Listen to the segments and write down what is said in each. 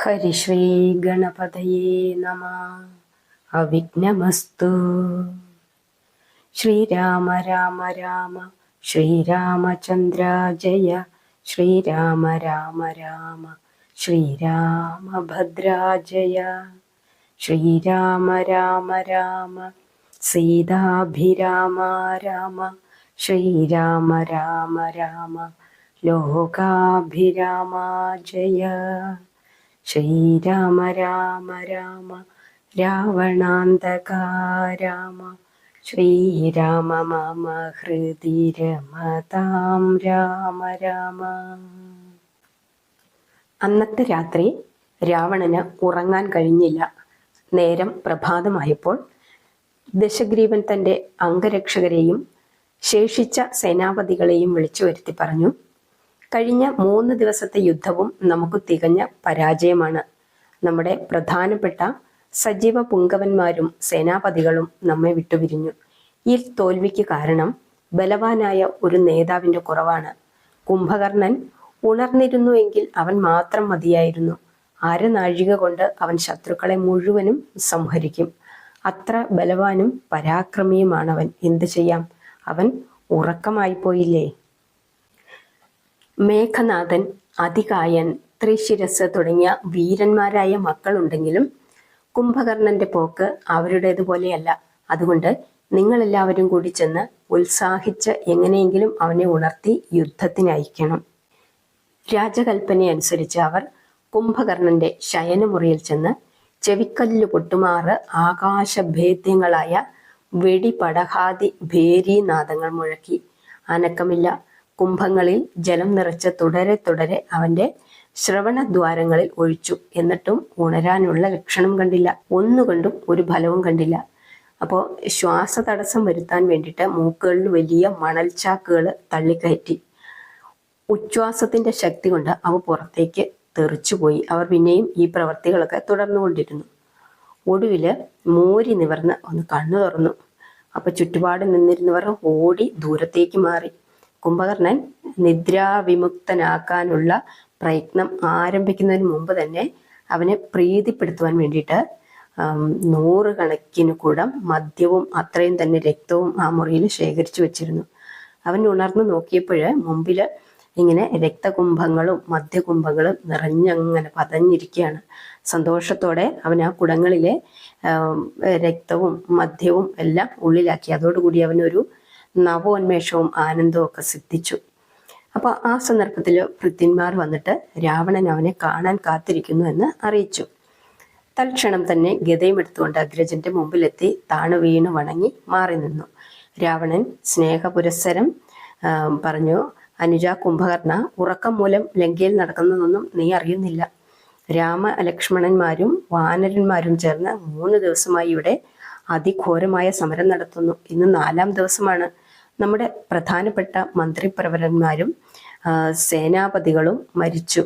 ഹരിശ്രീ ഗണപതയേ നമഃ. അവിഘ്നമസ്തു. ശ്രീരാമ രാമ രാമ ശ്രീരാമചന്ദ്ര ജയ. ശ്രീരാമ രാമ രാമ ശ്രീരാമഭദ്ര ജയ. ശ്രീരാമ രാമ രാമ സീതാഭിരാമ രാമ. ശ്രീരാമ രാമ രാമ ലോകാഭിരാമ ജയ. ശ്രീരാമ രാമ രാമ രാവണാന്തക രാമ. ശ്രീരാമ മമ ഹൃദി രമതാം രാമ രാമ. അന്നത്തെ രാത്രി രാവണന് ഉറങ്ങാൻ കഴിഞ്ഞില്ല. നേരം പ്രഭാതമായപ്പോൾ ദശഗ്രീവൻ തൻ്റെ അംഗരക്ഷകരെയും ശേഷിച്ച സേനാപതികളെയും വിളിച്ചു വരുത്തി പറഞ്ഞു, കഴിഞ്ഞ 3 ദിവസത്തെ യുദ്ധവും നമുക്ക് തികഞ്ഞ പരാജയമാണ്. നമ്മുടെ പ്രധാനപ്പെട്ട സജീവ പുങ്കവന്മാരും സേനാപതികളും നമ്മെ വിട്ടുപിരിഞ്ഞു. ഈ തോൽവിക്ക് കാരണം ബലവാനായ ഒരു നേതാവിൻ്റെ കുറവാണ്. കുംഭകർണൻ ഉണർന്നിരുന്നുവെങ്കിൽ അവൻ മാത്രം മതിയായിരുന്നു. അരനാഴിക കൊണ്ട് അവൻ ശത്രുക്കളെ മുഴുവനും സംഹരിക്കും. അത്ര ബലവാനും പരാക്രമിയുമാണവൻ. എന്തു ചെയ്യാം? അവൻ ഉറക്കമായിപ്പോയില്ലേ? മേഘനാഥൻ, അതികായൻ, ത്രിശിരസ് തുടങ്ങിയ വീരന്മാരായ മക്കളുണ്ടെങ്കിലും കുംഭകർണന്റെ പോക്ക് അവരുടേതുപോലെയല്ല. അതുകൊണ്ട് നിങ്ങളെല്ലാവരും കൂടി ചെന്ന് ഉത്സാഹിച്ച് എങ്ങനെയെങ്കിലും അവനെ ഉണർത്തി യുദ്ധത്തിനയക്കണം. രാജകൽപ്പനയനുസരിച്ച് അവർ കുംഭകർണന്റെ ശയനമുറിയിൽ ചെന്ന് ചെവിക്കല്ല് പൊട്ടുമാറ് ആകാശഭേദ്യങ്ങളായ വെടിപടഹാദി ഭേരീനാദങ്ങൾ മുഴക്കി. അനക്കമില്ല. കുംഭങ്ങളിൽ ജലം നിറച്ച് തുടരെ തുടരെ അവന്റെ ശ്രവണദ്വാരങ്ങളിൽ ഒഴിച്ചു. എന്നിട്ടും ഉണരാനുള്ള ലക്ഷണം കണ്ടില്ല. ഒന്നുകൊണ്ടും ഒരു ഫലവും കണ്ടില്ല. അപ്പോൾ ശ്വാസതടസ്സം വരുത്താൻ വേണ്ടിയിട്ട് മൂക്കുകളിൽ വലിയ മണൽച്ചാക്കുകൾ തള്ളിക്കയറ്റി. ഉച്ഛ്വാസത്തിന്റെ ശക്തി കൊണ്ട് അവ പുറത്തേക്ക് തെറിച്ചുപോയി. അവർ പിന്നെയും ഈ പ്രവർത്തികളൊക്കെ തുടർന്നുകൊണ്ടിരുന്നു. ഒടുവില് മൂരി നിവർന്ന് ഒന്ന് കണ്ണു തുറന്നു. അപ്പൊ ചുറ്റുപാട് നിന്നിരുന്നവർ ഓടി ദൂരത്തേക്ക് മാറി. കുംഭകർണൻ നിദ്രാവിമുക്തനാക്കാനുള്ള പ്രയത്നം ആരംഭിക്കുന്നതിന് മുമ്പ് തന്നെ അവനെ പ്രീതിപ്പെടുത്തുവാൻ വേണ്ടിയിട്ട് 100 കണക്കിന് കുടം മദ്യവും അത്രയും തന്നെ രക്തവും ആ മുറിയിൽ ശേഖരിച്ചു വെച്ചിരുന്നു. അവൻ ഉണർന്നു നോക്കിയപ്പോൾ മുമ്പിൽ ഇങ്ങനെ രക്തകുംഭങ്ങളും മദ്യകുംഭങ്ങളും നിറഞ്ഞങ്ങനെ പതഞ്ഞിരിക്കുകയാണ്. സന്തോഷത്തോടെ അവൻ ആ കുടങ്ങളിലെ രക്തവും മദ്യവും എല്ലാം ഉള്ളിലാക്കി. അതോടുകൂടി അവനൊരു നവോന്മേഷവും ആനന്ദവും ഒക്കെ സിദ്ധിച്ചു. അപ്പോൾ ആ സന്ദർഭത്തിൽ ഭൃത്യന്മാർ വന്നിട്ട് രാവണൻ അവനെ കാണാൻ കാത്തിരിക്കുന്നു എന്ന് അറിയിച്ചു. തൽക്ഷണം തന്നെ ഗദയും എടുത്തുകൊണ്ട് അഗ്രജന്റെ മുമ്പിലെത്തി താണു വീണ് വണങ്ങി മാറി നിന്നു. രാവണൻ സ്നേഹപുരസ്സരം പറഞ്ഞു, അനുജ കുംഭകർണ, ഉറക്കം മൂലം ലങ്കയിൽ നടക്കുന്നതൊന്നും നീ അറിയുന്നില്ല. രാമലക്ഷ്മണന്മാരും വാനരന്മാരും ചേർന്ന് 3 ദിവസമായി ഇവിടെ അതിഘോരമായ സമരം നടത്തുന്നു. ഇന്ന് 4ാം ദിവസമാണ്. നമ്മുടെ പ്രധാനപ്പെട്ട മന്ത്രിപ്രവരന്മാരും സേനാപതികളും മരിച്ചു.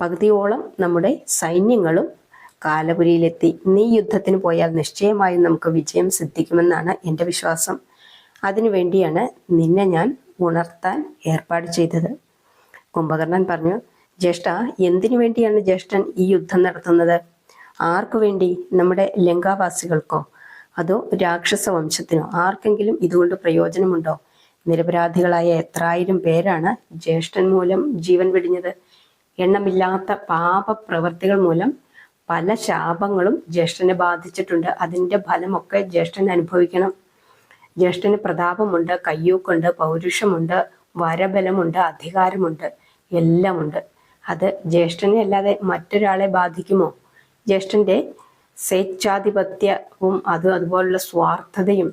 പകുതിയോളം നമ്മുടെ സൈന്യങ്ങളും കാലപുരിയിലെത്തി. നീ യുദ്ധത്തിന് പോയാൽ നിശ്ചയമായും നമുക്ക് വിജയം സിദ്ധിക്കുമെന്നാണ് എൻ്റെ വിശ്വാസം. അതിനുവേണ്ടിയാണ് നിന്നെ ഞാൻ ഉണർത്താൻ ഏർപ്പാട് ചെയ്തത്. കുംഭകർണൻ പറഞ്ഞു, ജ്യേഷ്ഠ, എന്തിനു വേണ്ടിയാണ് ജ്യേഷ്ഠൻ ഈ യുദ്ധം നടത്തുന്നത്? ആർക്കു വേണ്ടി? നമ്മുടെ ലങ്കാവാസികൾക്കോ അതോ രാക്ഷസ വംശത്തിനോ? ആർക്കെങ്കിലും ഇതുകൊണ്ട് പ്രയോജനമുണ്ടോ? നിരപരാധികളായ എത്രായിരം പേരാണ് ജ്യേഷ്ഠൻ മൂലം ജീവൻ വെടിഞ്ഞത്. എണ്ണമില്ലാത്ത പാപപ്രവർത്തികൾ മൂലം പല ശാപങ്ങളും ജ്യേഷ്ഠനെ ബാധിച്ചിട്ടുണ്ട്. അതിൻ്റെ ഫലമൊക്കെ ജ്യേഷ്ഠൻ അനുഭവിക്കണം. ജ്യേഷ്ഠന് പ്രതാപമുണ്ട്, കയ്യൂക്കുണ്ട്, പൗരുഷമുണ്ട്, വരബലമുണ്ട്, അധികാരമുണ്ട്, എല്ലാമുണ്ട്. അത് ജ്യേഷ്ഠനെ അല്ലാതെ മറ്റൊരാളെ ബാധിക്കുമോ? ജ്യേഷ്ഠൻ്റെ സ്വേച്ഛാധിപത്യവും അതുപോലുള്ള സ്വാർത്ഥതയും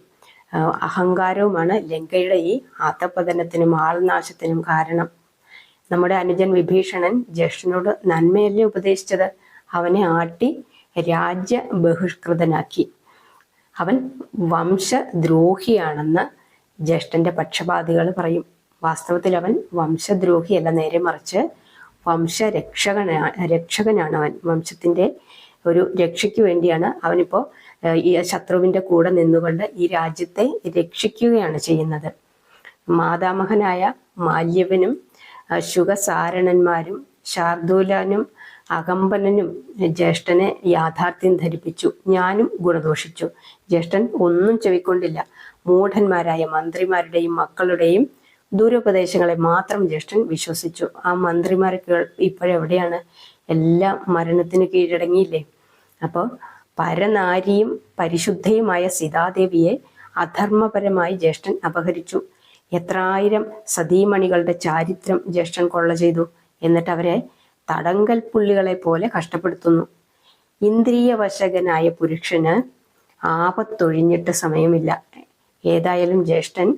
അഹങ്കാരവുമാണ് ലങ്കയുടെ ഈ ആത്തപതനത്തിനും ആൾനാശത്തിനും കാരണം. നമ്മുടെ അനുജൻ വിഭീഷണൻ ജ്യേഷ്ഠനോട് നന്മയല്ലേ ഉപദേശിച്ചത്? അവനെ ആട്ടി രാജ്യ ബഹിഷ്കൃതനാക്കി. അവൻ വംശദ്രോഹിയാണെന്ന് ജ്യേഷ്ഠന്റെ പക്ഷപാതികൾ പറയും. വാസ്തവത്തിൽ അവൻ വംശദ്രോഹിയല്ല, നേരെ മറിച്ച് രക്ഷകനാണ് അവൻ. വംശത്തിന്റെ ഒരു രക്ഷയ്ക്ക് വേണ്ടിയാണ് അവനിപ്പോൾ ഈ ശത്രുവിൻ്റെ കൂടെ നിന്നുകൊണ്ട് ഈ രാജ്യത്തെ രക്ഷിക്കുകയാണ് ചെയ്യുന്നത്. മാതാമഹനായ മാല്യവനും ശുഗസാരണന്മാരും ശാർദൂലനും അകമ്പനും ജ്യേഷ്ഠനെ യാഥാർത്ഥ്യം ധരിപ്പിച്ചു. ഞാനും ഗുണദോഷിച്ചു. ജ്യേഷ്ഠൻ ഒന്നും ചെവിക്കൊണ്ടില്ല. മൂഢന്മാരായ മന്ത്രിമാരുടെയും മക്കളുടെയും ദുരുപദേശങ്ങളെ മാത്രം ജ്യേഷ്ഠൻ വിശ്വസിച്ചു. ആ മന്ത്രിമാരൊക്കെ ഇപ്പോഴെവിടെയാണ്? എല്ലാം മരണത്തിന് കീഴടങ്ങിയില്ലേ? അപ്പോൾ പരനാരിയും പരിശുദ്ധയുമായ സീതാദേവിയെ അധർമ്മപരമായി ജ്യേഷ്ഠൻ അപഹരിച്ചു. എത്രായിരം സതീമണികളുടെ ചാരിത്രം ജ്യേഷ്ഠൻ കൊള്ള ചെയ്തു. എന്നിട്ട് അവരെ തടങ്കൽ പുള്ളികളെ പോലെ കഷ്ടപ്പെടുത്തുന്നു. ഇന്ദ്രിയവശകനായ പുരുഷന് ആപത്തൊഴിഞ്ഞിട്ട് സമയമില്ല. ഏതായാലും ജ്യേഷ്ഠൻ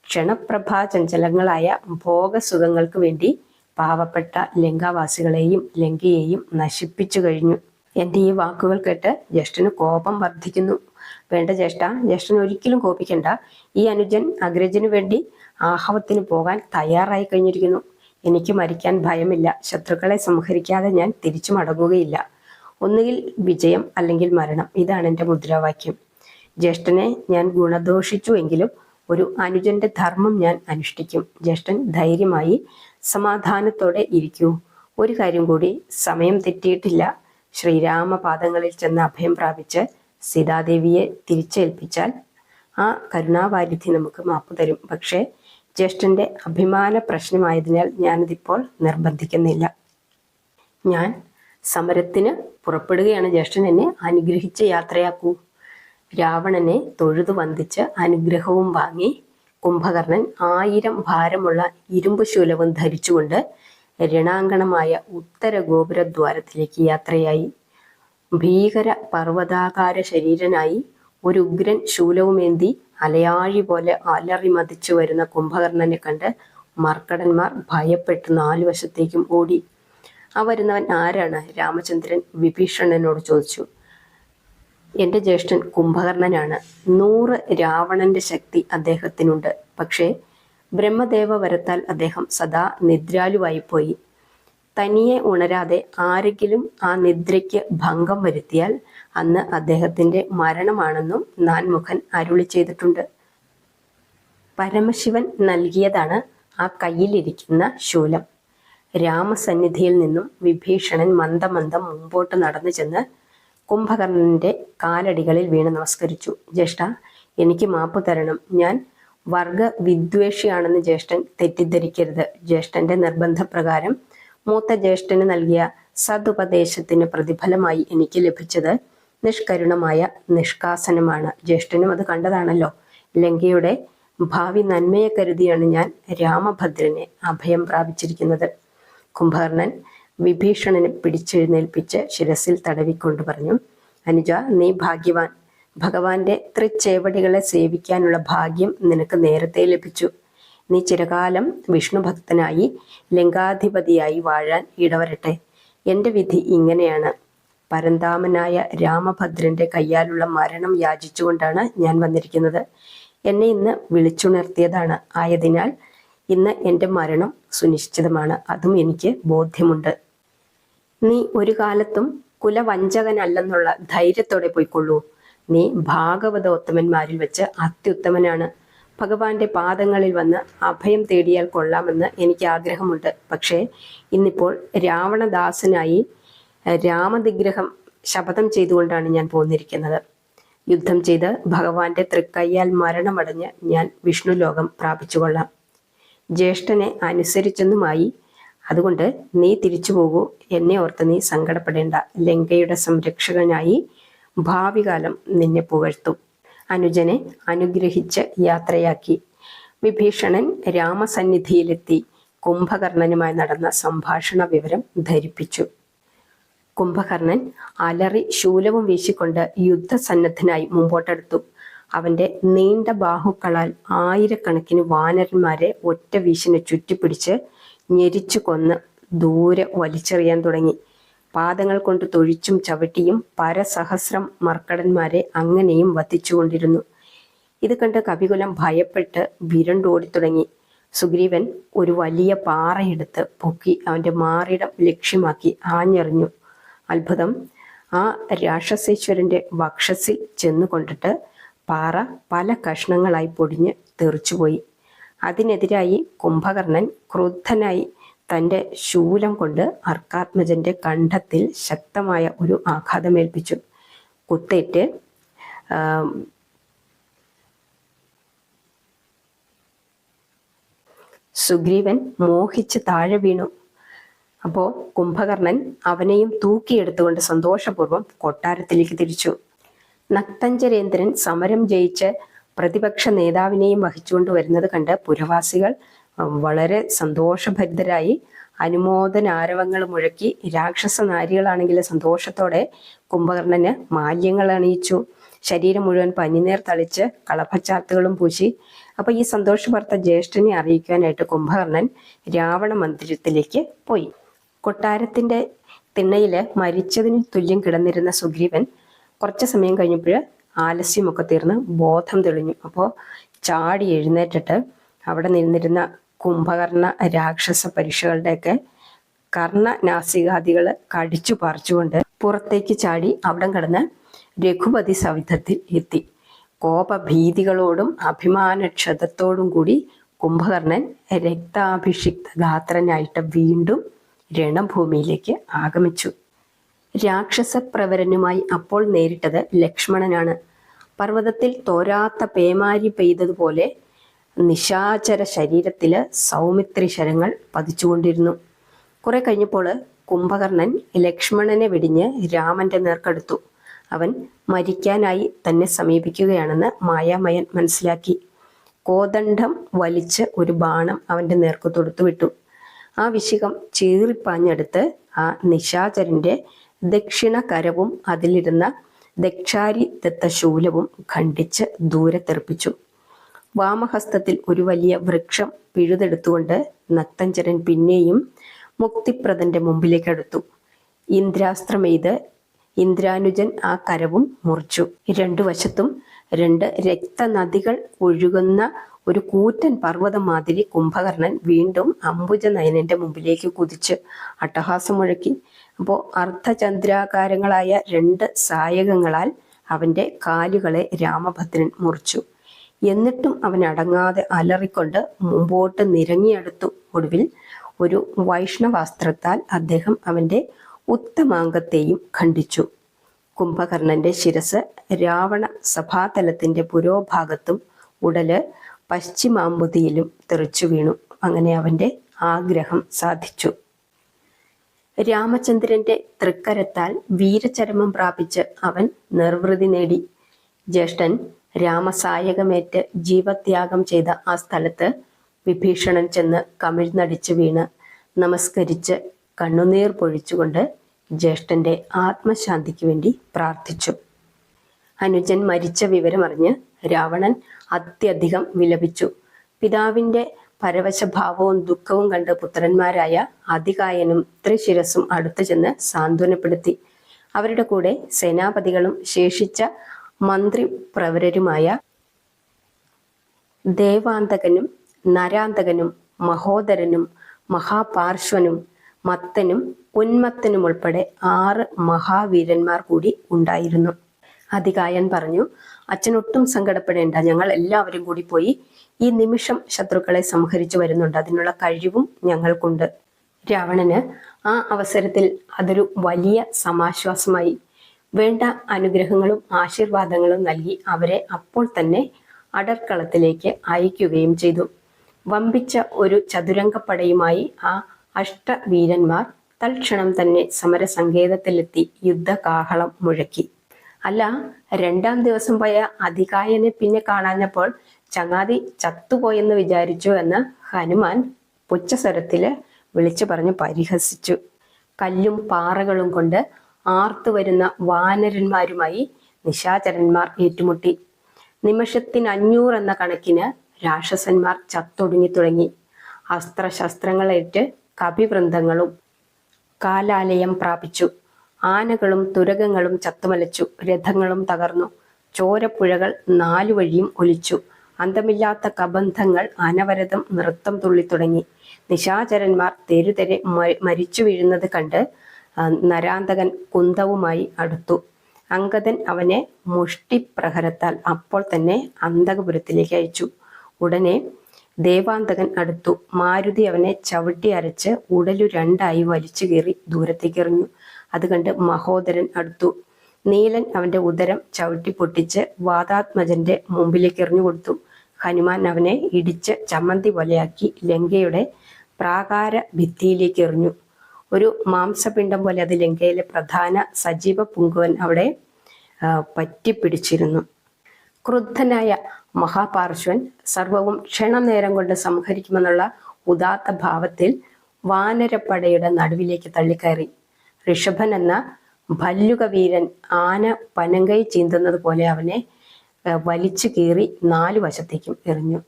ക്ഷണപ്രഭാ ചഞ്ചലങ്ങളായ ഭോഗസുഖങ്ങൾക്ക് വേണ്ടി പാവപ്പെട്ട ലങ്കാവാസികളെയും ലങ്കയെയും നശിപ്പിച്ചു കഴിഞ്ഞു. എൻ്റെ ഈ വാക്കുകൾ കേട്ട് ജ്യേഷ്ഠന് കോപം വർദ്ധിക്കുന്നു. വേണ്ട ജ്യേഷ്ഠ, ജ്യേഷ്ഠൻ ഒരിക്കലും കോപിക്കണ്ട. ഈ അനുജൻ അഗ്രജനു വേണ്ടി ആഹവത്തിന് പോകാൻ തയ്യാറായി കഴിഞ്ഞിരിക്കുന്നു. എനിക്ക് മരിക്കാൻ ഭയമില്ല. ശത്രുക്കളെ സംഹരിക്കാതെ ഞാൻ തിരിച്ചു മടങ്ങുകയില്ല. ഒന്നുകിൽ വിജയം അല്ലെങ്കിൽ മരണം. ഇതാണ് എൻ്റെ മുദ്രാവാക്യം. ജ്യേഷ്ഠനെ ഞാൻ ഗുണദോഷിച്ചു എങ്കിലും ഒരു അനുജന്റെ ധർമ്മം ഞാൻ അനുഷ്ഠിക്കും. ജ്യേഷ്ഠൻ ധൈര്യമായി സമാധാനത്തോടെ ഇരിക്കൂ. ഒരു കാര്യം കൂടി, സമയം തെറ്റിയിട്ടില്ല. ശ്രീരാമപാദങ്ങളിൽ ചെന്ന് അഭയം പ്രാപിച്ച് സീതാദേവിയെ തിരിച്ചേൽപ്പിച്ചാൽ ആ കരുണാവാരിധി നമുക്ക് മാപ്പു തരും. പക്ഷേ ജ്യേഷ്ഠന്റെ അഭിമാന പ്രശ്നമായതിനാൽ ഞാനിതിപ്പോൾ നിർബന്ധിക്കുന്നില്ല. ഞാൻ സമരത്തിന് പുറപ്പെടുകയാണ്. ജ്യേഷ്ഠൻ എന്നെ അനുഗ്രഹിച്ച് യാത്രയാക്കൂ. രാവണനെ തൊഴുതു വന്ദിച്ച് അനുഗ്രഹവും വാങ്ങി കുംഭകർണൻ 1000 ഭാരമുള്ള ഇരുമ്പ് ശൂലവും ധരിച്ചുകൊണ്ട് രണാങ്കണമായ ഉത്തര ഗോപുരദ്വാരത്തിലേക്ക് യാത്രയായി. ഭീകര പർവ്വതാകാര ശരീരനായി ഒരു ഉഗ്രൻ ശൂലവുമേന്തി അലയാഴി പോലെ അലറി മതിച്ചു വരുന്ന കുംഭകർണനെ കണ്ട് മർക്കടന്മാർ ഭയപ്പെട്ട് 4 വശത്തേക്കും ഓടി. ആ വരുന്നവൻ ആരാണ്? രാമചന്ദ്രൻ വിഭീഷണനോട് ചോദിച്ചു. എൻ്റെ ജ്യേഷ്ഠൻ കുംഭകർണനാണ്. 100 രാവണന്റെ ശക്തി അദ്ദേഹത്തിനുണ്ട്. പക്ഷേ ബ്രഹ്മദേവ വരത്താൽ അദ്ദേഹം സദാ നിദ്രാലുവായിപ്പോയി. തനിയെ ഉണരാതെ ആരെങ്കിലും ആ നിദ്രയ്ക്ക് ഭംഗം വരുത്തിയാൽ അന്ന് അദ്ദേഹത്തിൻ്റെ മരണമാണെന്നും നാൻമുഖൻ അരുളി ചെയ്തിട്ടുണ്ട്. പരമശിവൻ നൽകിയതാണ് ആ കയ്യിലിരിക്കുന്ന ശൂലം. രാമസന്നിധിയിൽ നിന്നും വിഭീഷണൻ മന്ദമന്ദം മുമ്പോട്ട് നടന്നു ചെന്ന് കുംഭകർണന്റെ കാലടികളിൽ വീണ് നമസ്കരിച്ചു. ജ്യേഷ്ഠ, എനിക്ക് മാപ്പ് തരണം. ഞാൻ വർഗവിദ്വേഷിയാണെന്ന് ജ്യേഷ്ഠൻ തെറ്റിദ്ധരിക്കരുത്. ജ്യേഷ്ഠന്റെ നിർബന്ധപ്രകാരം മൂത്ത ജ്യേഷ്ഠന് നൽകിയ സതുപദേശത്തിന് പ്രതിഫലമായി എനിക്ക് ലഭിച്ചത് നിഷ്കരുണമായ നിഷ്കാസനമാണ്. ജ്യേഷ്ഠനും അത് കണ്ടതാണല്ലോ. ലങ്കയുടെ ഭാവി നന്മയെ കരുതിയാണ് ഞാൻ രാമഭദ്രനെ അഭയം പ്രാപിച്ചിരിക്കുന്നത്. കുംഭകർണൻ വിഭീഷണനെ പിടിച്ചെഴുന്നേൽപ്പിച്ച് ശിരസിൽ തടവിക്കൊണ്ട് പറഞ്ഞു, അനുജ, നീ ഭാഗ്യവാൻ. ഭഗവാന്റെ തൃച്ചേവടികളെ സേവിക്കാനുള്ള ഭാഗ്യം നിനക്ക് നേരത്തെ ലഭിച്ചു. നീ ചിരകാലം വിഷ്ണുഭക്തനായി ലങ്കാധിപതിയായി വാഴാൻ ഇടവരട്ടെ. എൻ്റെ വിധി ഇങ്ങനെയാണ്. പരന്താമനായ രാമഭദ്രന്റെ കയ്യാലുള്ള മരണം യാചിച്ചുകൊണ്ടാണ് ഞാൻ വന്നിരിക്കുന്നത്. എന്നെ ഇന്ന് വിളിച്ചുണർത്തിയതാണ്. ആയതിനാൽ ഇന്ന് എൻ്റെ മരണം സുനിശ്ചിതമാണ്. അതും എനിക്ക് ബോധ്യമുണ്ട്. നീ ഒരു കാലത്തും കുലവഞ്ചകനല്ലെന്നുള്ള ധൈര്യത്തോടെ പോയിക്കൊള്ളൂ. നീ ഭാഗവതോത്തമന്മാരിൽ വെച്ച് അത്യുത്തമനാണ്. ഭഗവാന്റെ പാദങ്ങളിൽ വന്ന് അഭയം തേടിയാൽ കൊള്ളാമെന്ന് എനിക്ക് ആഗ്രഹമുണ്ട്. പക്ഷേ ഇന്നിപ്പോൾ രാവണദാസനായി രാമനിഗ്രഹം ശപഥം ചെയ്തുകൊണ്ടാണ് ഞാൻ പോന്നിരിക്കുന്നത്. യുദ്ധം ചെയ്ത് ഭഗവാന്റെ തൃക്കയ്യാൽ മരണമടഞ്ഞ് ഞാൻ വിഷ്ണു ലോകം പ്രാപിച്ചുകൊള്ളാം. ജ്യേഷ്ഠനെ അനുസരിച്ചെന്നുമായി. അതുകൊണ്ട് നീ തിരിച്ചു പോകൂ. എന്നെ ഓർത്ത് നീ സങ്കടപ്പെടേണ്ട. ലങ്കയുടെ സംരക്ഷകനായി ഭാവി കാലം നിന്നെ പുകഴ്ത്തും. അനുജനെ അനുഗ്രഹിച്ച് യാത്രയാക്കി വിഭീഷണൻ രാമസന്നിധിയിലെത്തി കുംഭകർണനുമായി നടന്ന സംഭാഷണ വിവരം ധരിപ്പിച്ചു. കുംഭകർണൻ അലറി ശൂലവും വീശിക്കൊണ്ട് യുദ്ധസന്നദ്ധനായി മുമ്പോട്ടെടുത്തു. അവന്റെ നീണ്ട ബാഹുക്കളാൽ 1000കണക്കിന് വാനരന്മാരെ ഒറ്റ വീശിന് ചുറ്റിപ്പിടിച്ച് ഞെരിച്ചു കൊന്ന് ദൂരെ വലിച്ചെറിയാൻ തുടങ്ങി. പാദങ്ങൾ കൊണ്ട് തൊഴിച്ചും ചവിട്ടിയും പരസഹസ്രം മർക്കടന്മാരെ അങ്ങനെയും വധിച്ചുകൊണ്ടിരുന്നു. ഇത് കണ്ട് കപികുലം ഭയപ്പെട്ട് വിരണ്ടോടി തുടങ്ങി. സുഗ്രീവൻ ഒരു വലിയ പാറയെടുത്ത് പൊക്കി അവന്റെ മാറിടം ലക്ഷ്യമാക്കി ആഞ്ഞെറിഞ്ഞു. അത്ഭുതം! ആ രാക്ഷസേശ്വരന്റെ വക്ഷസിൽ ചെന്നുകൊണ്ടിട്ട് പാറ പല കഷ്ണങ്ങളായി പൊടിഞ്ഞ് തെറിച്ചുപോയി. അതിനെതിരായി കുംഭകർണൻ ക്രുദ്ധനായി തൻ്റെ ശൂലം കൊണ്ട് അർക്കാത്മജന്റെ കണ്ഠത്തിൽ ശക്തമായ ഒരു ആഘാതമേൽപ്പിച്ചു. കുത്തേറ്റ് സുഗ്രീവൻ മോഹിച്ച് താഴെ വീണു. അപ്പോൾ കുംഭകർണൻ അവനെയും തൂക്കിയെടുത്തുകൊണ്ട് സന്തോഷപൂർവ്വം കൊട്ടാരത്തിലേക്ക് തിരിച്ചു. നക്തഞ്ചരേന്ദ്രൻ സമരം ജയിച്ച് പ്രതിപക്ഷ നേതാവിനെയും വഹിച്ചുകൊണ്ട് വരുന്നത് കണ്ട് പുരവാസികൾ വളരെ സന്തോഷഭരിതരായി അനുമോദനാരവങ്ങൾ മുഴക്കി. രാക്ഷസ നാരികളാണെങ്കിൽ സന്തോഷത്തോടെ കുംഭകർണന് മാല്യങ്ങൾ അണിയിച്ചു. ശരീരം മുഴുവൻ പനിനീർ തളിച്ച് കളഭച്ചാർത്തുകളും പൂശി. അപ്പൊ ഈ സന്തോഷ വാർത്ത ജ്യേഷ്ഠനെ അറിയിക്കാനായിട്ട് കുംഭകർണൻ രാവണ മന്ദിരത്തിലേക്ക് പോയി. കൊട്ടാരത്തിന്റെ തിണ്ണയില് മരിച്ചതിന് തുല്യം കിടന്നിരുന്ന സുഗ്രീവൻ കുറച്ചു സമയം കഴിഞ്ഞപ്പോൾ ആലസ്യമൊക്കെ തീർന്ന് ബോധം തെളിഞ്ഞു. അപ്പോൾ ചാടി എഴുന്നേറ്റിട്ട് അവിടെ നിന്നിരുന്ന കുംഭകർണ രാക്ഷസ പരീക്ഷകളുടെയൊക്കെ കർണനാസികാദികൾ കടിച്ചു പറിച്ചുകൊണ്ട് പുറത്തേക്ക് ചാടി അവിടം കടന്ന് രഘുപതി സവിധത്തിൽ എത്തി. കോപഭീതികളോടും അഭിമാനക്ഷതത്തോടും കൂടി കുംഭകർണൻ രക്താഭിഷിക്ത ഗാത്രനായിട്ട് വീണ്ടും രണഭൂമിയിലേക്ക് ആഗമിച്ചു. രാക്ഷസപ്രവരനുമായി അപ്പോൾ നേരിട്ടത് ലക്ഷ്മണനാണ്. പർവ്വതത്തിൽ തോരാത്ത പേമാരി പെയ്തതുപോലെ നിശാചര ശരീരത്തില് സൗമിത്രി ശരങ്ങൾ പതിച്ചുകൊണ്ടിരുന്നു. കുറെ കഴിഞ്ഞപ്പോൾ കുംഭകർണൻ ലക്ഷ്മണനെ വെടിഞ്ഞ് രാമന്റെ നേർക്കടുത്തു. അവൻ മരിക്കാനായി തന്നെ സമീപിക്കുകയാണെന്ന് മായാമയൻ മനസ്സിലാക്കി. കോദണ്ഡം വലിച്ച് ഒരു ബാണം അവന്റെ നേർക്ക് തൊടുത്തുവിട്ടു. ആ വിശികം ചീറിപ്പാഞ്ഞെടുത്ത് ആ നിശാചരന്റെ ദക്ഷിണ കരവും അതിലിരുന്ന ദക്ഷാരി ദത്തശൂലവും ഖണ്ഡിച്ച് ദൂരെ തെറിപ്പിച്ചു. വാമഹസ്തത്തിൽ ഒരു വലിയ വൃക്ഷം പിഴുതെടുത്തുകൊണ്ട് നക്തഞ്ചരൻ പിന്നെയും മുക്തിപ്രദന്റെ മുമ്പിലേക്ക് അടുത്തു. ഇന്ദ്രാസ്ത്രമെയ്ത് ഇന്ദ്രാനുജൻ ആ കരവും മുറിച്ചു. രണ്ടു വശത്തും 2 രക്തനദികൾ ഒഴുകുന്ന ഒരു കൂറ്റൻ പർവ്വതം മാതിരി കുംഭകർണൻ വീണ്ടും അംബുജനയനന്റെ മുമ്പിലേക്ക് കുതിച്ച് അട്ടഹാസം മുഴക്കി. അപ്പോൾ അർദ്ധചന്ദ്രാകാരങ്ങളായ 2 സായകങ്ങളാൽ അവന്റെ കാലുകളെ രാമഭദ്രൻ മുറിച്ചു. എന്നിട്ടും അവൻ അടങ്ങാതെ അലറിക്കൊണ്ട് മുമ്പോട്ട് നിരങ്ങിയടുത്തു. ഒടുവിൽ ഒരു വൈഷ്ണവാസ്ത്രത്താൽ അദ്ദേഹം അവന്റെ ഉത്തമാംഗത്തെയും ഖണ്ഡിച്ചു. കുംഭകർണന്റെ ശിരസ് രാവണ സഭാതലത്തിന്റെ പുരോഭാഗത്തും ഉടല് പശ്ചിമാമ്പുതിയിലും തെറിച്ചു വീണു. അങ്ങനെ അവന്റെ ആഗ്രഹം സാധിച്ചു. രാമചന്ദ്രന്റെ തൃക്കരത്താൽ വീരചരമം പ്രാപിച്ച് അവൻ നിർവൃതി നേടി. ജ്യേഷ്ഠൻ രാമസായകമേറ്റ് ജീവത്യാഗം ചെയ്ത ആ സ്ഥലത്ത് വിഭീഷണൻ ചെന്ന് കമിഴ്ന്നടിച്ചു വീണ് നമസ്കരിച്ച് കണ്ണുനീർ പൊഴിച്ചുകൊണ്ട് ജ്യേഷ്ഠന്റെ ആത്മശാന്തിക്ക് വേണ്ടി പ്രാർത്ഥിച്ചു. അനുജൻ മരിച്ച വിവരമറിഞ്ഞ് രാവണൻ അത്യധികം വിലപിച്ചു. പിതാവിന്റെ പരവശഭാവവും ദുഃഖവും കണ്ട് പുത്രന്മാരായ അതികായനും ത്രിശിരസും അടുത്തു ചെന്ന് സാന്ത്വനപ്പെടുത്തി. അവരുടെ കൂടെ സേനാപതികളും ശേഷിച്ച മന്ത്രിപ്രവരരുമായ ദേവാന്തകനും നരാന്തകനും മഹോദരനും മഹാപാർശ്വനും മത്തനും ഉന്മത്തനും ഉൾപ്പെടെ 6 മഹാവീരന്മാർ കൂടി ഉണ്ടായിരുന്നു. അതികായൻ പറഞ്ഞു, അച്ഛനൊട്ടും സങ്കടപ്പെടേണ്ട, ഞങ്ങൾ എല്ലാവരും കൂടി പോയി ഈ നിമിഷം ശത്രുക്കളെ സംഹരിച്ചു വരുന്നുണ്ട്. അതിനുള്ള കഴിവും ഞങ്ങൾക്കുണ്ട്. രാവണന് ആ അവസരത്തിൽ അതൊരു വലിയ സമാശ്വാസമായി. വേണ്ട അനുഗ്രഹങ്ങളും ആശീർവാദങ്ങളും നൽകി അവരെ അപ്പോൾ തന്നെ അടർക്കളത്തിലേക്ക് അയക്കുകയും ചെയ്തു. വമ്പിച്ച ഒരു ചതുരംഗപ്പടയുമായി ആ അഷ്ടവീരന്മാർ തൽക്ഷണം തന്നെ സമരസങ്കേതത്തിലെത്തി യുദ്ധകാഹളം മുഴക്കി. അല്ല, 2-ാം ദിവസം പോയ അതികായനെ പിന്നെ കാണാഞ്ഞപ്പോൾ ചങ്ങാതി ചത്തുപോയെന്ന് വിചാരിച്ചു എന്ന് ഹനുമാൻ പുച്ഛസ്വരത്തില് വിളിച്ചു പറഞ്ഞു പരിഹസിച്ചു. കല്ലും പാറകളും കൊണ്ട് ആർത്തു വരുന്ന വാനരന്മാരുമായി നിശാചരന്മാർ ഏറ്റുമുട്ടി. നിമിഷത്തിന് 500 എന്ന കണക്കിന് രാക്ഷസന്മാർ ചത്തൊടുങ്ങി തുടങ്ങി. അസ്ത്രശസ്ത്രങ്ങളേറ്റ് കപിവൃന്ദങ്ങളും കാലാലയം പ്രാപിച്ചു. ആനകളും തുരകങ്ങളും ചത്തുമലച്ചു. രഥങ്ങളും തകർന്നു. ചോരപ്പുഴകൾ 4 വഴിയും ഒലിച്ചു. അന്തമില്ലാത്ത കബന്ധങ്ങൾ അനവരതം നൃത്തം തുള്ളിത്തുടങ്ങി. നിശാചരന്മാർ തെരുതെരെ മരിച്ചു വീഴുന്നത് കണ്ട് നരാന്തകൻ കുന്തവുമായി അടുത്തു. അങ്കദൻ അവനെ മുഷ്ടിപ്രഹരത്താൽ അപ്പോൾ തന്നെ അന്തകപുരത്തിലേക്ക് അയച്ചു. ഉടനെ ദേവാന്തകൻ അടുത്തു. മാരുതി അവനെ ചവിട്ടി അരച്ച് ഉടലു രണ്ടായി വലിച്ചു കീറി ദൂരത്തേക്ക് എറിഞ്ഞു. അത് കണ്ട് മഹോദരൻ അടുത്തു. നീലൻ അവന്റെ ഉദരം ചവിട്ടി പൊട്ടിച്ച് വാതാത്മജന്റെ മുമ്പിലേക്ക് എറിഞ്ഞു കൊടുത്തു. ഹനുമാൻ അവനെ ഇടിച്ച് ചമ്മന്തി പോലെയാക്കി ലങ്കയുടെ പ്രാകാര ഭിത്തിയിലേക്ക് എറിഞ്ഞു. ഒരു മാംസപിണ്ഡം പോലെ അത് ലങ്കയിലെ പ്രധാന സജീവ പുങ്കുവൻ അവിടെ പറ്റിപ്പിടിച്ചിരുന്നു. ക്രുദ്ധനായ മഹാപാർശ്വൻ സർവവും ക്ഷണനേരം കൊണ്ട് സംഹരിക്കുമെന്നുള്ള ഉദാത്ത ഭാവത്തിൽ വാനരപ്പടയുടെ നടുവിലേക്ക് തള്ളിക്കയറി. ഋഷഭൻ എന്ന ഭല്ലുകവീരൻ ആന പനങ്കൈ ചീന്തുന്നത് പോലെ അവനെ വലിച്ചു കീറി 4 വശത്തേക്കും എറിഞ്ഞു.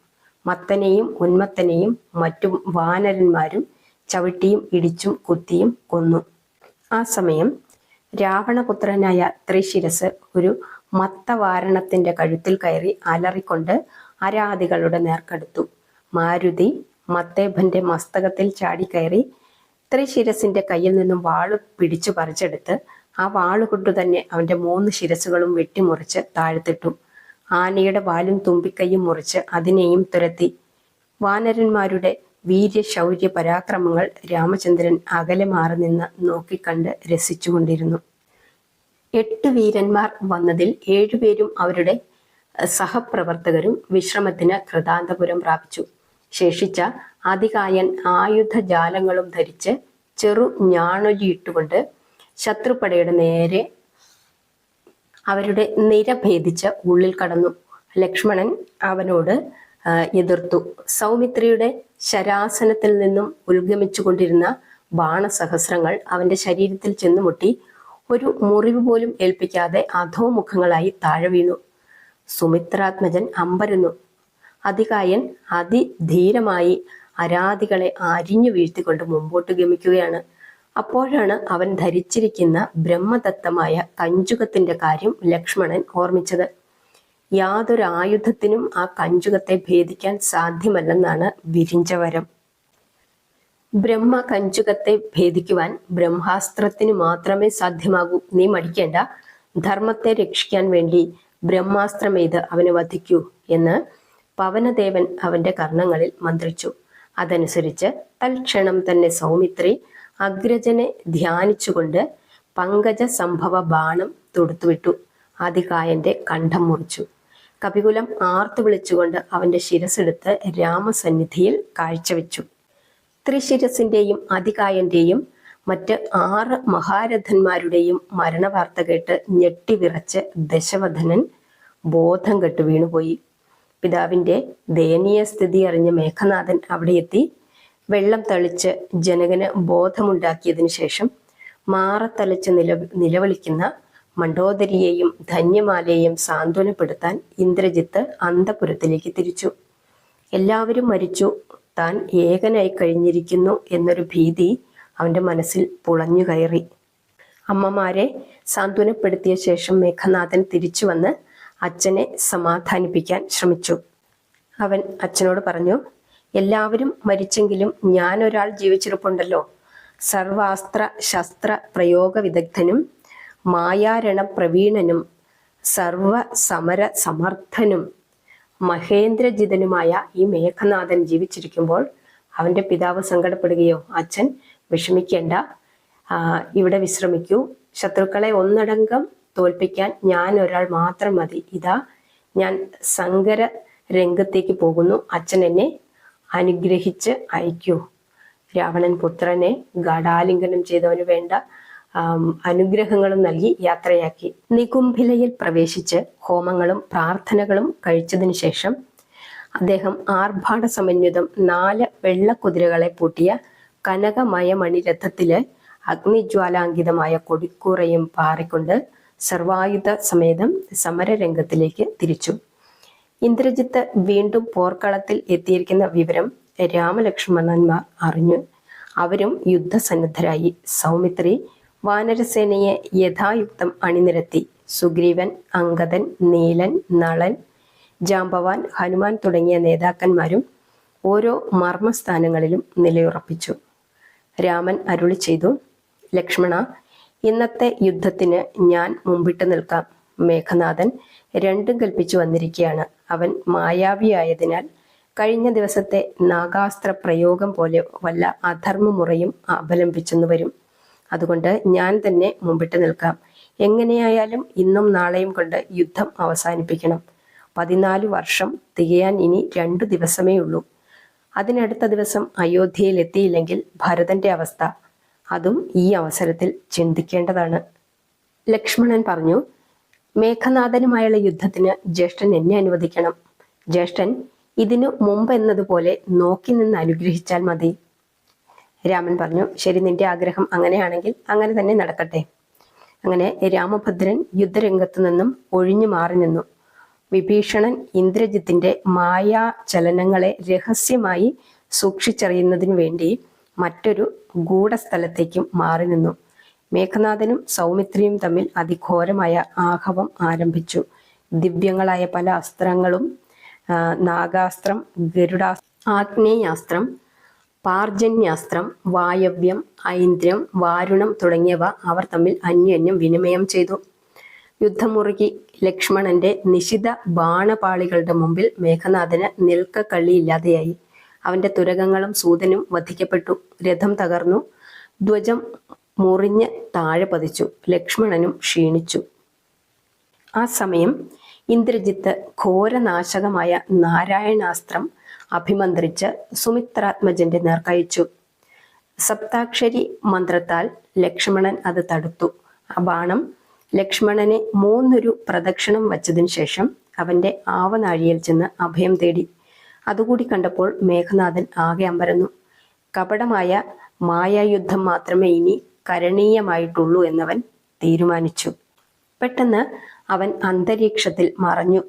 മത്തനെയും ഉന്മത്തനെയും മറ്റും വാനരന്മാരും ചവിട്ടിയും ഇടിച്ചും കുത്തിയും കൊന്നു. ആ സമയം രാവണപുത്രനായ ത്രിശിരസ് ഒരു മത്തവാരണത്തിന്റെ കഴുത്തിൽ കയറി അലറിക്കൊണ്ട് അരാധികളുടെ നേർക്കടുത്തു. മാരുതി മത്തേഭന്റെ മസ്തകത്തിൽ ചാടിക്കയറി ത്രിശിരസിന്റെ കയ്യിൽ നിന്നും വാള് പിടിച്ചു പറിച്ചെടുത്ത് ആ വാളുകൊണ്ടു തന്നെ അവന്റെ 3 ശിരസുകളും വെട്ടിമുറിച്ച് താഴ്ത്തിട്ടു. ആനയുടെ വാലും തുമ്പിക്കൈയും മുറിച്ച് അതിനെയും തുരത്തി. വാനരന്മാരുടെ വീര്യശൗര്യ പരാക്രമങ്ങൾ രാമചന്ദ്രൻ അകലെ മാറി നിന്ന് നോക്കിക്കണ്ട് രസിച്ചുകൊണ്ടിരുന്നു. 8 വീരന്മാർ വന്നതിൽ 7 പേരും അവരുടെ സഹപ്രവർത്തകരും വിശ്രമത്തിന് കൃതാന്തപുരം പ്രാപിച്ചു. ശേഷിച്ച അതികായൻ ആയുധജാലങ്ങളും ധരിച്ച് ചെറു ഞാണൊലിയിട്ടുകൊണ്ട് ശത്രുപടയുടെ നേരെ അവരുടെ നിര ഭേദിച്ച് ഉള്ളിൽ കടന്നു. ലക്ഷ്മണൻ അവനോട് എതിർത്തു. സൗമിത്രിയുടെ ശരാസനത്തിൽ നിന്നും ഉത്ഗമിച്ചു കൊണ്ടിരുന്ന ബാണസഹസ്രങ്ങൾ അവന്റെ ശരീരത്തിൽ ചെന്നുമുട്ടി ഒരു മുറിവ് പോലും ഏൽപ്പിക്കാതെ അധോമുഖങ്ങളായി താഴെ വീണു. സുമിത്രാത്മജൻ അമ്പരന്നു. അതികായൻ അതിധീരമായി അരാധികളെ അരിഞ്ഞു വീഴ്ത്തിക്കൊണ്ട് മുമ്പോട്ട് ഗമിക്കുകയാണ്. അപ്പോഴാണ് അവൻ ധരിച്ചിരിക്കുന്ന ബ്രഹ്മദത്തമായ കഞ്ചുകത്തിന്റെ കാര്യം ലക്ഷ്മണൻ ഓർമ്മിച്ചത്. യാതൊരു ആയുധത്തിനും ആ കഞ്ചുകത്തെ ഭേദിക്കാൻ സാധ്യമല്ലെന്നാണ് വിരിഞ്ചവരം. ബ്രഹ്മ കഞ്ചുകത്തെ ഭേദിക്കുവാൻ ബ്രഹ്മാസ്ത്രത്തിന് മാത്രമേ സാധ്യമാകൂ. നീ മടിക്കേണ്ട. ധർമ്മത്തെ രക്ഷിക്കാൻ വേണ്ടി ബ്രഹ്മാസ്ത്രമെയ്ത് അവനെ വധിക്കൂ എന്ന് പവനദേവൻ അവന്റെ കർണങ്ങളിൽ മന്ത്രിച്ചു. അതനുസരിച്ച് തൽക്ഷണം തന്നെ സൗമിത്രി അഗ്രജനെ ധ്യാനിച്ചുകൊണ്ട് പങ്കജ സംഭവ ബാണം തൊടുത്തുവിട്ടു. അതികായന്റെ കണ്ഠം മുറിച്ചു. കപികുലം ആർത്തു വിളിച്ചുകൊണ്ട് അവന്റെ ശിരസെടുത്ത് രാമസന്നിധിയിൽ കാഴ്ചവെച്ചു. ത്രിശിരസിന്റെയും അതികായന്റെയും മറ്റ് 6 മഹാരഥന്മാരുടെയും മരണവാർത്ത കേട്ട് ഞെട്ടിവിറച്ച് ദശവദനൻ ബോധം കെട്ടു വീണുപോയി. പിതാവിന്റെ ദയനീയ സ്ഥിതി അറിഞ്ഞ മേഘനാഥൻ അവിടെ എത്തി വെള്ളം തളിച്ച് ജനകന് ബോധമുണ്ടാക്കിയതിനു ശേഷം മാറത്തളിച്ച് നിലവിളിക്കുന്ന മണ്ഡോദരിയെയും ധന്യമാലയെയും സാന്ത്വനപ്പെടുത്താൻ ഇന്ദ്രജിത്ത് അന്തപുരത്തിലേക്ക് തിരിച്ചു. എല്ലാവരും മരിച്ചു, താൻ ഏകനായി കഴിഞ്ഞിരിക്കുന്നു എന്നൊരു ഭീതി അവന്റെ മനസ്സിൽ പുളഞ്ഞു കയറി. അമ്മമാരെ സാന്ത്വനപ്പെടുത്തിയ ശേഷം മേഘനാഥൻ തിരിച്ചു വന്ന് അച്ഛനെ സമാധാനിപ്പിക്കാൻ ശ്രമിച്ചു. അവൻ അച്ഛനോട് പറഞ്ഞു, എല്ലാവരും മരിച്ചെങ്കിലും ഞാനൊരാൾ ജീവിച്ചിരിപ്പുണ്ടല്ലോ. സർവാസ്ത്ര ശസ്ത്ര പ്രയോഗ വിദഗ്ധനും മായാരണ പ്രവീണനും സർവ സമര സമർത്ഥനും മഹേന്ദ്രജിതനുമായ ഈ മേഘനാഥൻ ജീവിച്ചിരിക്കുമ്പോൾ അവന്റെ പിതാവ് സങ്കടപ്പെടുകയോ? അച്ഛൻ വിഷമിക്കേണ്ട, ഇവിടെ വിശ്രമിക്കൂ. ശത്രുക്കളെ ഒന്നടങ്കം തോൽപ്പിക്കാൻ ഞാൻ ഒരാൾ മാത്രം മതി. ഇതാ ഞാൻ സങ്കര രംഗത്തേക്ക് പോകുന്നു. അച്ഛൻ എന്നെ അനുഗ്രഹിച്ച് അയക്കൂ. രാവണൻ പുത്രനെ ഗാഢാലിംഗനം ചെയ്തവന് വേണ്ട അനുഗ്രഹങ്ങളും നൽകി യാത്രയാക്കി. നികുംഭിലയിൽ പ്രവേശിച്ച് ഹോമങ്ങളും പ്രാർത്ഥനകളും കഴിച്ചതിനു ശേഷം അദ്ദേഹം ആർഭാട സമന്വിതം 4 വെള്ളക്കുതിരകളെ പൂട്ടിയ കനകമയമണിരഥത്തില് അഗ്നിജ്വാലാങ്കിതമായ കൊടിക്കൂറയും പാറിക്കൊണ്ട് സർവായുധ സമേതം സമരരംഗത്തിലേക്ക് തിരിച്ചു. ഇന്ദ്രജിത്ത് വീണ്ടും പോർക്കളത്തിൽ എത്തിയിരിക്കുന്ന വിവരം രാമലക്ഷ്മണന്മാർ അറിഞ്ഞു. അവരും യുദ്ധസന്നദ്ധരായി. സൗമിത്രി വാനരസേനയെ യഥായുക്തം അണിനിരത്തി. സുഗ്രീവൻ, അംഗദൻ, നീലൻ, നളൻ, ജാംബവാൻ, ഹനുമാൻ തുടങ്ങിയ നേതാക്കന്മാരും ഓരോ മർമ്മസ്ഥാനങ്ങളിലും നിലയുറപ്പിച്ചു. രാമൻ അരുളി ചെയ്തു, ലക്ഷ്മണ, ഇന്നത്തെ യുദ്ധത്തിന് ഞാൻ മുമ്പിട്ട് നിൽക്കാം. മേഘനാഥൻ രണ്ടും കൽപ്പിച്ചു വന്നിരിക്കുകയാണ്. അവൻ മായാവിയായതിനാൽ കഴിഞ്ഞ ദിവസത്തെ നാഗാസ്ത്ര പ്രയോഗം പോലെ വല്ല അധർമ്മമുറയും അവലംബിച്ചെന്ന് വരും. അതുകൊണ്ട് ഞാൻ തന്നെ മുമ്പിട്ട് നിൽക്കാം. എങ്ങനെയായാലും ഇന്നും നാളെയും കൊണ്ട് യുദ്ധം അവസാനിപ്പിക്കണം. 14 വർഷം തികയാൻ ഇനി 2 ദിവസമേ ഉള്ളൂ. അതിനടുത്ത ദിവസം അയോധ്യയിൽ എത്തിയില്ലെങ്കിൽ ഭരതന്റെ അവസ്ഥ, അതും ഈ അവസരത്തിൽ ചിന്തിക്കേണ്ടതാണ്. ലക്ഷ്മണൻ പറഞ്ഞു, മേഘനാഥനുമായുള്ള യുദ്ധത്തിന് ജ്യേഷ്ഠൻ എന്നെ അനുവദിക്കണം. ജ്യേഷ്ഠൻ ഇതിനു മുമ്പ് എന്നതുപോലെ നോക്കി നിന്ന് അനുഗ്രഹിച്ചാൽ മതി. രാമൻ പറഞ്ഞു, ശരി, നിന്റെ ആഗ്രഹം അങ്ങനെയാണെങ്കിൽ അങ്ങനെ തന്നെ നടക്കട്ടെ. അങ്ങനെ രാമഭദ്രൻ യുദ്ധരംഗത്തു നിന്നും ഒഴിഞ്ഞു മാറി നിന്നു. വിഭീഷണൻ ഇന്ദ്രജിത്തിന്റെ മായാചലനങ്ങളെ രഹസ്യമായി സൂക്ഷിച്ചറിയുന്നതിനു വേണ്ടി മറ്റൊരു ഗൂഢസ്ഥലത്തേക്കും മാറി നിന്നു. മേഘനാഥനും സൗമിത്രിയും തമ്മിൽ അതിഘോരമായ ആഹവം ആരംഭിച്ചു. ദിവ്യങ്ങളായ പല അസ്ത്രങ്ങളും, നാഗാസ്ത്രം, ആഗ്നേയാസ്ത്രം, പാർജന്യാസ്ത്രം, വായവ്യം, ഐന്ദ്രം, വാരുണം തുടങ്ങിയവ അവർ തമ്മിൽ അന്യോന്യം വിനിമയം ചെയ്തു. യുദ്ധമുറുകി ലക്ഷ്മണന്റെ നിശിത ബാണപാളികളുടെ മുമ്പിൽ മേഘനാഥന് നിൽക്കക്കള്ളിയില്ലാതെയായി. അവന്റെ തുരകങ്ങളും സൂതനും വധിക്കപ്പെട്ടു. രഥം തകർന്നു. ധ്വജം മുറിഞ്ഞ് താഴെ പതിച്ചു. ലക്ഷ്മണനും ക്ഷീണിച്ചു. ആ സമയം ഇന്ദ്രജിത്ത് ഘോരനാശകമായ നാരായണാസ്ത്രം അഭിമന്ത്രിച്ച് സുമിത്രാത്മജന്റെ നേർക്കയച്ചു. സപ്താക്ഷരി മന്ത്രത്താൽ ലക്ഷ്മണൻ അത് തടുത്തു. ആ ബാണം ലക്ഷ്മണനെ 3 പ്രദക്ഷിണം വച്ചതിനു ശേഷം അവന്റെ ആവനാഴിയിൽ ചെന്ന് അഭയം തേടി. അതുകൂടി കണ്ടപ്പോൾ മേഘനാഥൻ ആകെ അമ്പരന്നു. കപടമായ മായായുദ്ധം മാത്രമേ ഇനി കരണീയമായിട്ടുള്ളൂ എന്നവൻ തീരുമാനിച്ചു. പെട്ടെന്ന് അവൻ അന്തരീക്ഷത്തിൽ മറഞ്ഞു.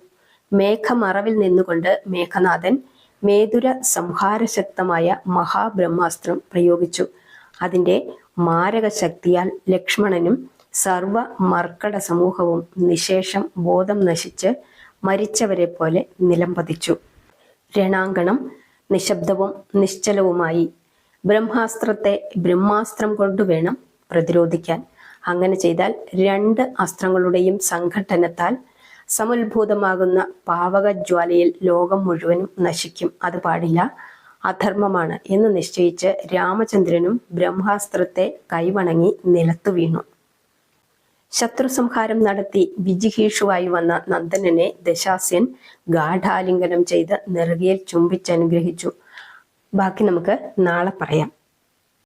മേഘമറവിൽ നിന്നുകൊണ്ട് മേഘനാഥൻ മേതുര സംഹാരശക്തമായ മഹാബ്രഹ്മാസ്ത്രം പ്രയോഗിച്ചു. അതിന്റെ മാരകശക്തിയാൽ ലക്ഷ്മണനും സർവ മർക്കട സമൂഹവും നിശേഷം ബോധം നശിച്ച് മരിച്ചവരെ പോലെ നിലംപതിച്ചു. രണാങ്കണം നിശബ്ദവും നിശ്ചലവുമായി. ബ്രഹ്മാസ്ത്രത്തെ ബ്രഹ്മാസ്ത്രം കൊണ്ടുവേണം പ്രതിരോധിക്കാൻ. അങ്ങനെ ചെയ്താൽ 2 അസ്ത്രങ്ങളുടെയും സംഘട്ടനത്താൽ സമുത്ഭൂതമാകുന്ന പാവകജ്വാലയിൽ ലോകം മുഴുവനും നശിക്കും. അത് പാടില്ല, അധർമ്മമാണ് എന്ന് നിശ്ചയിച്ച് രാമചന്ദ്രനും ബ്രഹ്മാസ്ത്രത്തെ കൈവണങ്ങി നിലത്തു വീണു. ശത്രുസംഹാരം നടത്തി വിജിഗീഷുവായി വന്ന നന്ദനനെ ദശാസ്യൻ ഗാഠാലിംഗനം ചെയ്ത് നെറുകയിൽ ചുംബിച്ചനുഗ്രഹിച്ചു. ബാക്കി നമുക്ക് നാളെ പറയാം.